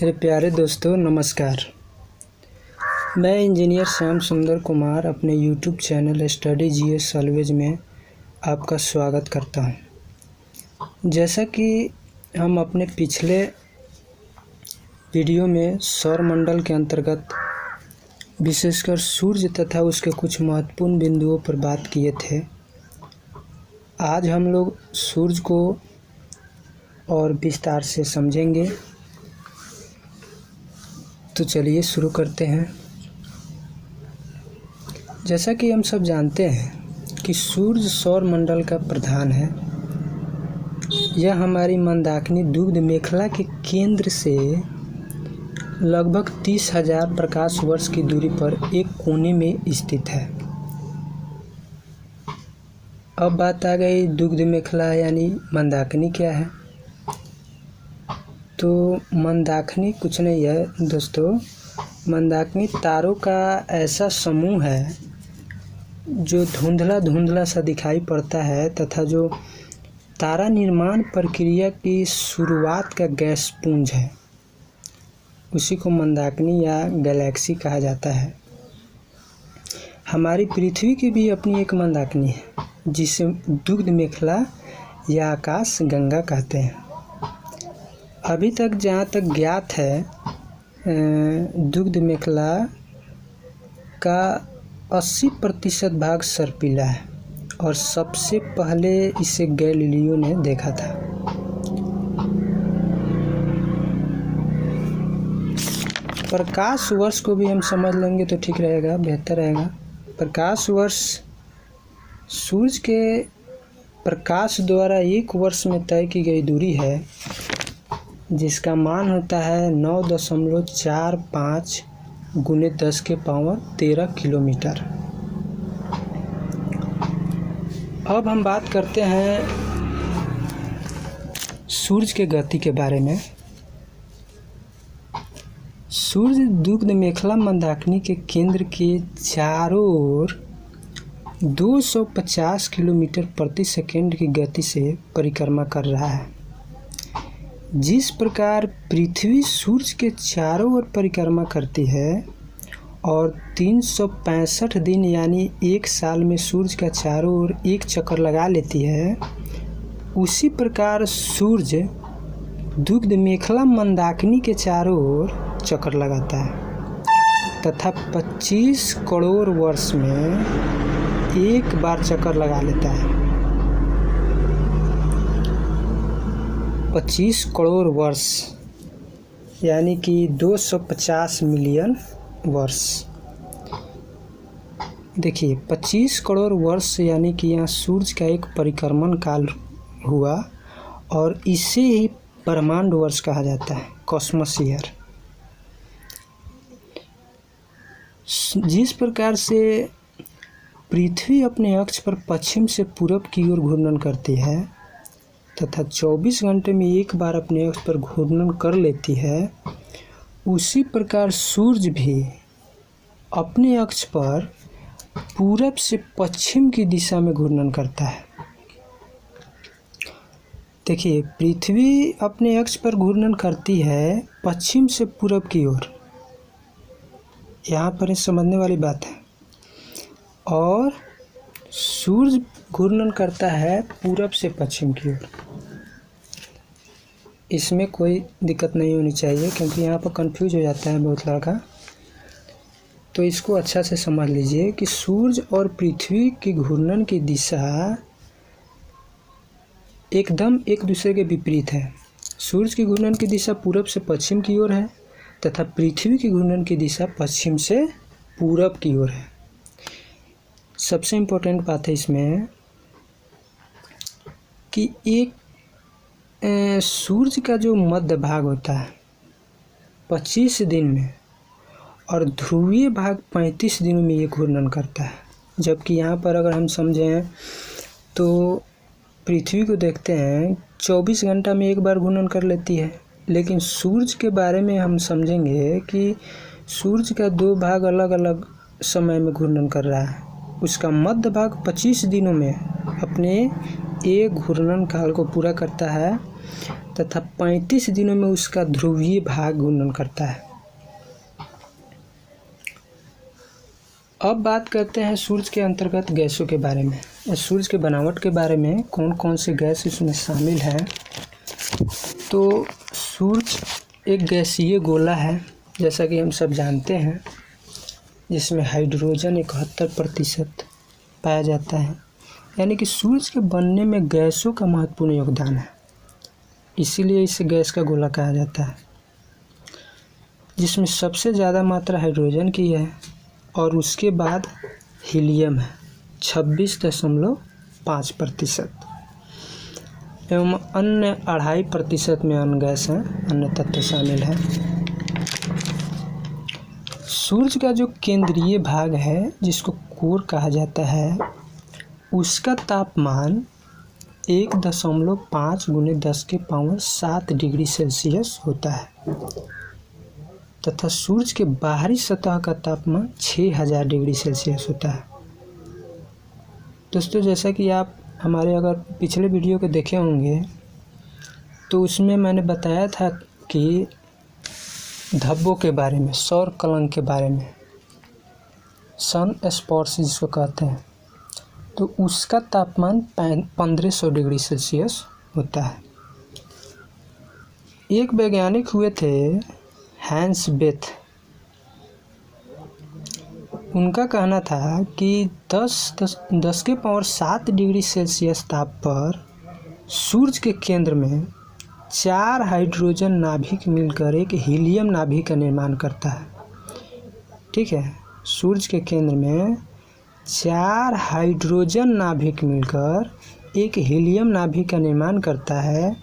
मेरे प्यारे दोस्तों नमस्कार। मैं इंजीनियर श्याम सुंदर कुमार अपने YouTube channel study GS always में आपका स्वागत करता हूं। जैसा कि हम अपने पिछले वीडियो में सौरमंडल के अंतर्गत विशेषकर सूर्य तथा उसके कुछ महत्वपूर्ण बिंदुओं पर बात किए थे, आज हम लोग सूर्य को और विस्तार से समझेंगे। तो चलिए शुरू करते हैं। जैसा कि हम सब जानते हैं कि सूर्य सौरमंडल का प्रधान है। यह हमारी मंदाकिनी दुग्ध मेखला के केंद्र से लगभग 30,000 प्रकाश वर्ष की दूरी पर एक कोने में स्थित है। अब बात आ गई दुग्ध मेखला यानी मंदाकिनी क्या है। तो मंदाकिनी कुछ नहीं है दोस्तों, मंदाकिनी तारों का ऐसा समूह है जो धुंधला धुंधला सा दिखाई पड़ता है तथा जो तारा निर्माण प्रक्रिया की शुरुआत का गैस पुंज है। उसी को मंदाकिनी या गैलेक्सी कहा जाता है। हमारी पृथ्वी की भी अपनी एक मंदाकिनी है जिसे दुग्ध मेखला या आकाश गंगा कहते हैं। अभी तक जहाँ तक ज्ञात है दुग्ध मेखला का 80% भाग सर्पिला है और सबसे पहले इसे गैलीलियो ने देखा था। प्रकाश वर्ष को भी हम समझ लेंगे तो ठीक रहेगा, बेहतर रहेगा। प्रकाश वर्ष सूर्य के प्रकाश द्वारा एक वर्ष में तय की गई दूरी है जिसका मान होता है 9.45 × 10⁻13 किलोमीटर। अब हम बात करते हैं सूर्य के गति के बारे में। सूर्य दुग्ध मेखला मंदाकिनी के केंद्र के चारों ओर 250 किलोमीटर प्रति सेकंड की गति से परिक्रमा कर रहा है। जिस प्रकार पृथ्वी सूर्य के चारों ओर परिक्रमा करती है और 365 दिन यानी एक साल में सूर्य का चारों ओर एक चक्कर लगा लेती है, उसी प्रकार सूर्य दुग्ध मेखला मंदाकिनी के चारों ओर चक्कर लगाता है तथा 25 करोड़ वर्ष में एक बार चक्कर लगा लेता है। 25 करोड़ वर्ष यानी कि 250 मिलियन वर्ष। देखिए 25 करोड़ वर्ष यानी कि यहाँ सूर्य का एक परिक्रमण काल हुआ और इसे ही ब्रह्मांड वर्ष कहा जाता है, कॉस्मस ईयर। जिस प्रकार से पृथ्वी अपने अक्ष पर पश्चिम से पूरब की ओर घूर्णन करती है तथा 24 घंटे में एक बार अपने अक्ष पर घूर्णन कर लेती है, उसी प्रकार सूर्य भी अपने अक्ष पर पूरब से पश्चिम की दिशा में घूर्णन करता है। देखिए पृथ्वी अपने अक्ष पर घूर्णन करती है पश्चिम से पूरब की ओर, यहाँ पर समझने वाली बात है, और सूर्य घूर्णन करता है पूरब से पश्चिम की ओर। इसमें कोई दिक्कत नहीं होनी चाहिए क्योंकि यहाँ पर कंफ्यूज हो जाता है बहुत लड़का। तो इसको अच्छा से समझ लीजिए कि सूर्य और पृथ्वी की घूर्णन की दिशा एकदम एक दूसरे के विपरीत है। सूर्य की घूर्णन की दिशा पूरब से पश्चिम की ओर है तथा पृथ्वी की घूर्णन की दिशा पश्चिम से पूरब की ओर है। सबसे इम्पोर्टेंट बात है इसमें कि एक सूर्य का जो मध्य भाग होता है 25 दिन में और ध्रुवीय भाग 35 दिनों में ये घूर्णन करता है। जबकि यहाँ पर अगर हम समझें तो पृथ्वी को देखते हैं 24 घंटा में एक बार घूर्णन कर लेती है, लेकिन सूर्य के बारे में हम समझेंगे कि सूर्य का दो भाग अलग अलग समय में घूर्णन कर रहा है। उसका मध्य भाग 25 दिनों में अपने एक घूर्णन काल को पूरा करता है तथा 35 दिनों में उसका ध्रुवीय भाग घूर्णन करता है। अब बात करते हैं सूर्य के अंतर्गत गैसों के बारे में, सूर्य के बनावट के बारे में, कौन कौन से गैस इसमें शामिल हैं। तो सूर्य एक गैसीय गोला है, जैसा कि हम सब जानते हैं, जिसमें हाइड्रोजन 71% पाया जाता है। यानी कि सूर्य के बनने में गैसों का महत्वपूर्ण योगदान है, इसीलिए इसे गैस का गोला कहा जाता है, जिसमें सबसे ज़्यादा मात्रा हाइड्रोजन की है और उसके बाद हीलियम है 26.5% एवं अन्य 2.5% में अन्य गैस हैं, अन्य तत्व शामिल हैं। सूर्य का जो केंद्रीय भाग है, जिसको कोर कहा जाता है, उसका तापमान 1.5 × 10⁻7 डिग्री सेल्सियस होता है तथा सूर्य के बाहरी सतह का तापमान 6000 डिग्री सेल्सियस होता है। दोस्तों, जैसा कि आप हमारे अगर पिछले वीडियो को देखे होंगे तो उसमें मैंने बताया था कि धब्बों के बारे में, सौर कलंक के बारे में, सन स्पॉट्स जिसको कहते हैं, तो उसका तापमान 1500 डिग्री सेल्सियस होता है। एक वैज्ञानिक हुए थे हैंस बेथ, उनका कहना था कि 10⁻7 डिग्री सेल्सियस ताप पर सूर्य के केंद्र में 4 हाइड्रोजन नाभिक मिलकर एक हीलियम नाभिक का निर्माण करता है। ठीक है, सूर्य के केंद्र में 4 हाइड्रोजन नाभिक मिलकर एक हीलियम नाभिक का निर्माण करता है,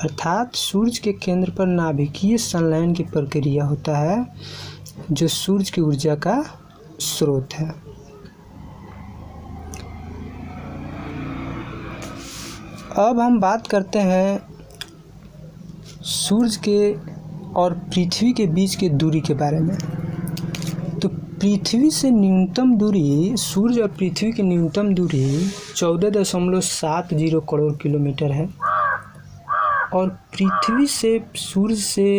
अर्थात सूर्य के केंद्र पर नाभिकीय संलयन की प्रक्रिया होता है, जो सूर्य की ऊर्जा का स्रोत है। अब हम बात करते हैं सूर्य के और पृथ्वी के बीच की दूरी के बारे में। तो पृथ्वी से न्यूनतम दूरी, सूर्य और पृथ्वी की न्यूनतम दूरी 14.70 करोड़ किलोमीटर है और सूर्य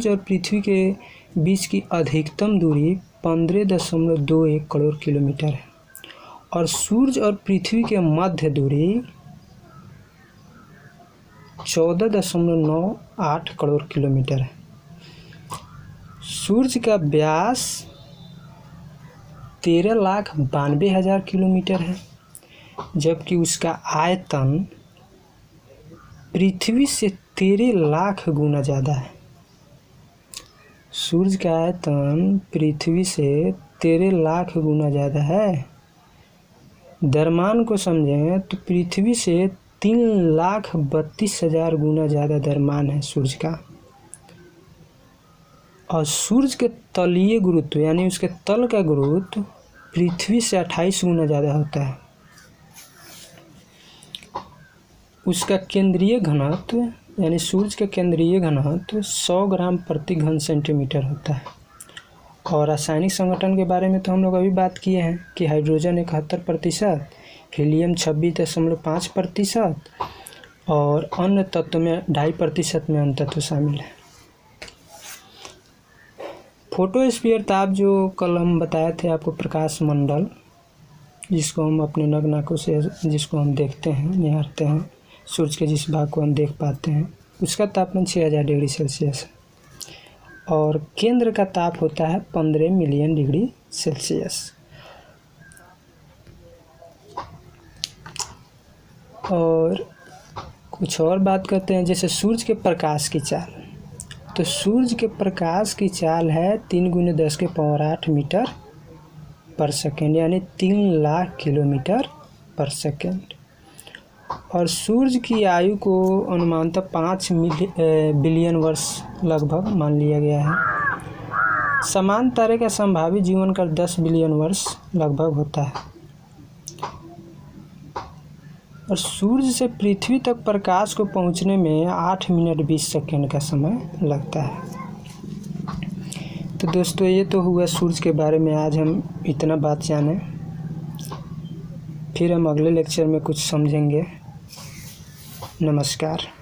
और पृथ्वी के बीच की अधिकतम दूरी 15.21 करोड़ किलोमीटर है और सूर्य और पृथ्वी के मध्य दूरी 14.98 करोड़ किलोमीटर है। सूर्य का व्यास 13,92,000 किलोमीटर है, जबकि उसका आयतन पृथ्वी से 13 लाख गुना ज़्यादा है। सूर्य का आयतन पृथ्वी से 13 लाख गुना ज़्यादा है। द्रव्यमान को समझें तो पृथ्वी से 3,32,000 गुना ज़्यादा द्रव्यमान है सूर्य का। और सूर्य के तलीय गुरुत्व यानी उसके तल का गुरुत्व पृथ्वी से 28 गुना ज़्यादा होता है। उसका केंद्रीय घनत्व यानी सूर्य का केंद्रीय घनत्व 100 ग्राम प्रति घन सेंटीमीटर होता है। और रासायनिक संगठन के बारे में तो हम लोग अभी बात किए हैं कि हाइड्रोजन 71%, हीलियम 26.5% और अन्य तत्व में 2.5% में अन्य तत्व शामिल है। फोटोस्फीयर ताप जो कल हम बताए थे आपको, प्रकाश मंडल, जिसको हम अपने नग्न आँखों से जिसको हम देखते हैं, निहारते हैं, सूर्य के जिस भाग को हम देख पाते हैं, उसका तापमान 6000 डिग्री सेल्सियस है और केंद्र का ताप होता है 15 मिलियन डिग्री सेल्सियस। और कुछ और बात करते हैं, जैसे सूर्य के प्रकाश की चाल। तो सूर्य के प्रकाश की चाल है 3 × 10⁸ मीटर पर सेकेंड, यानी 3 लाख किलोमीटर पर सेकेंड। और सूर्य की आयु को अनुमानतः 5 बिलियन वर्ष लगभग मान लिया गया है। समान तारे का संभावित जीवन काल 10 बिलियन वर्ष लगभग होता है। और सूर्य से पृथ्वी तक प्रकाश को पहुंचने में 8 मिनट 20 सेकेंड का समय लगता है। तो दोस्तों, ये तो हुआ सूर्य के बारे में आज हम इतना बात जाने। फिर हम अगले लेक्चर में कुछ समझेंगे। नमस्कार।